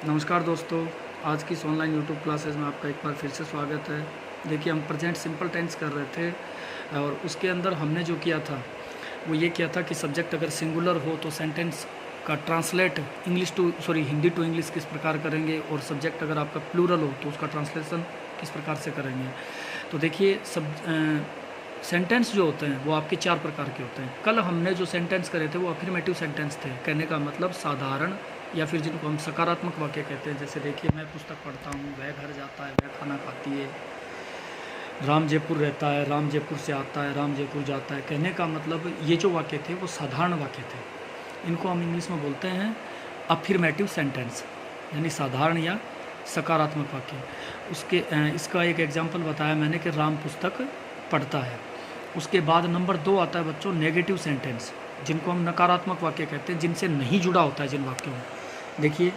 नमस्कार दोस्तों, आज की इस ऑनलाइन यूट्यूब क्लासेस में आपका एक बार फिर से स्वागत है। देखिए, हम प्रेजेंट सिंपल टेंस कर रहे थे और उसके अंदर हमने जो किया था वो ये किया था कि सब्जेक्ट अगर सिंगुलर हो तो सेंटेंस का ट्रांसलेट हिंदी टू इंग्लिश किस प्रकार करेंगे, और सब्जेक्ट अगर आपका प्लूरल हो तो उसका ट्रांसलेशन किस प्रकार से करेंगे। तो देखिए, सेंटेंस जो होते हैं वो आपके 4 प्रकार के होते हैं। कल हमने जो सेंटेंस करे थे वो अफर्मेटिव सेंटेंस थे, कहने का मतलब साधारण या फिर जिनको हम सकारात्मक वाक्य कहते हैं। जैसे देखिए, मैं पुस्तक पढ़ता हूँ, वह घर जाता है, वह खाना खाती है, राम जयपुर रहता है, राम जयपुर से आता है, राम जयपुर जाता है। कहने का मतलब ये जो वाक्य थे वो साधारण वाक्य थे। इनको हम इंग्लिश में बोलते हैं अफर्मेटिव सेंटेंस, यानी साधारण या सकारात्मक वाक्य। इसका एक एग्जाम्पल बताया मैंने कि राम पुस्तक पढ़ता है। उसके बाद नंबर 2 आता है बच्चों नेगेटिव सेंटेंस, जिनको हम नकारात्मक वाक्य कहते हैं, जिनसे नहीं जुड़ा होता है जिन वाक्यों में। देखिए,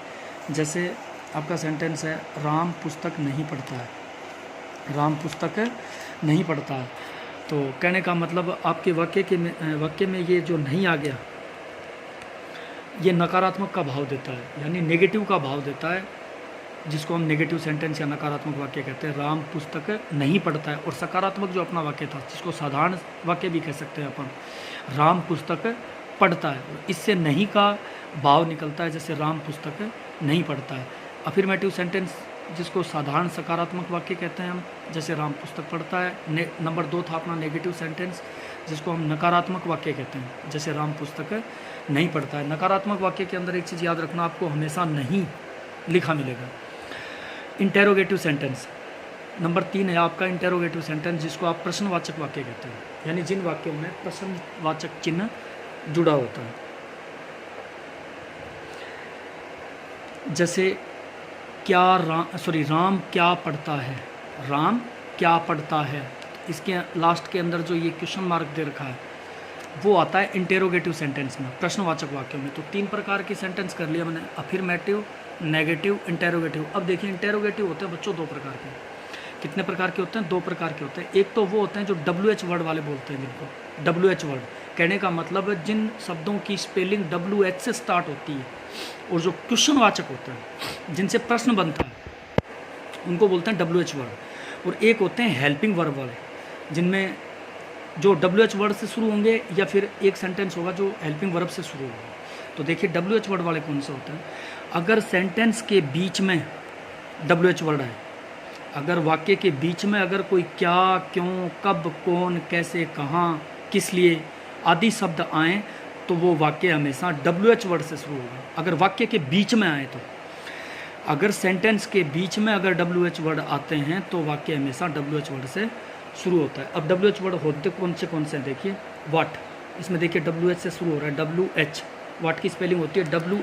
जैसे आपका सेंटेंस है राम पुस्तक नहीं पढ़ता है, राम पुस्तक नहीं पढ़ता है। तो कहने का मतलब आपके वाक्य में ये जो नहीं आ गया, ये नकारात्मक का भाव देता है, यानी नेगेटिव का भाव देता है, जिसको हम नेगेटिव सेंटेंस या नकारात्मक वाक्य कहते हैं। राम पुस्तक नहीं पढ़ता है। और सकारात्मक जो अपना वाक्य था, जिसको साधारण वाक्य भी कह सकते हैं अपन, राम पुस्तक पढ़ता है, इससे नहीं का भाव निकलता है, जैसे राम पुस्तक नहीं पढ़ता है। अफर्मेटिव सेंटेंस जिसको साधारण सकारात्मक वाक्य कहते हैं हम, जैसे राम पुस्तक पढ़ता है। नंबर 2 था अपना नेगेटिव सेंटेंस, जिसको हम नकारात्मक वाक्य कहते हैं, जैसे राम पुस्तक नहीं पढ़ता है। नकारात्मक वाक्य के अंदर एक चीज़ याद रखना, आपको हमेशा नहीं लिखा मिलेगा। इंटेरोगेटिव सेंटेंस नंबर 3 है आपका इंटेरोगेटिव सेंटेंस, जिसको आप प्रश्नवाचक वाक्य कहते हैं, यानी जिन वाक्यों में प्रश्नवाचक चिन्ह जुड़ा होता है। जैसे राम क्या पढ़ता है, राम क्या पढ़ता है, इसके लास्ट के अंदर जो ये क्वेश्चन मार्क दे रखा है वो आता है इंटेरोगेटिव सेंटेंस में, प्रश्नवाचक वाक्यों में। तो 3 प्रकार की सेंटेंस कर लिया मैंने, अफर्मेटिव, नेगेटिव, इंटेरोगेटिव। अब देखिए, इंटेरोगेटिव होते हैं बच्चों 2 प्रकार के। कितने प्रकार के होते हैं? 2 प्रकार के होते हैं। एक तो वो होते हैं जो WH वर्ड वाले बोलते हैं, जिनको WH वर्ड कहने का मतलब है जिन शब्दों की स्पेलिंग WH से स्टार्ट होती है, और जो क्वेश्चनवाचक होते हैं, जिनसे प्रश्न बनता है, उनको बोलते हैं WH वर्ड। और एक होते हैं हेल्पिंग वर्ब वाले, जिनमें जो WH वर्ड से शुरू होंगे, या फिर एक सेंटेंस होगा जो हेल्पिंग वर्ब से शुरू होगा। तो देखिए, WH वर्ड वाले कौन से होते हैं? अगर सेंटेंस के बीच में WH वर्ड है, अगर वाक्य के बीच में अगर कोई क्या, क्यों, कब, कौन, कैसे, कहाँ, किस लिए आदि शब्द आएँ, तो वो वाक्य हमेशा WH वर्ड से शुरू होगा। अगर वाक्य के बीच में आए तो, अगर सेंटेंस के बीच में अगर WH वर्ड आते हैं तो वाक्य हमेशा WH वर्ड से शुरू होता है। अब WH वर्ड होते कौन से हैं? देखिए, वाट, इसमें देखिए WH से शुरू हो रहा है, WH, वाट की स्पेलिंग होती है WH।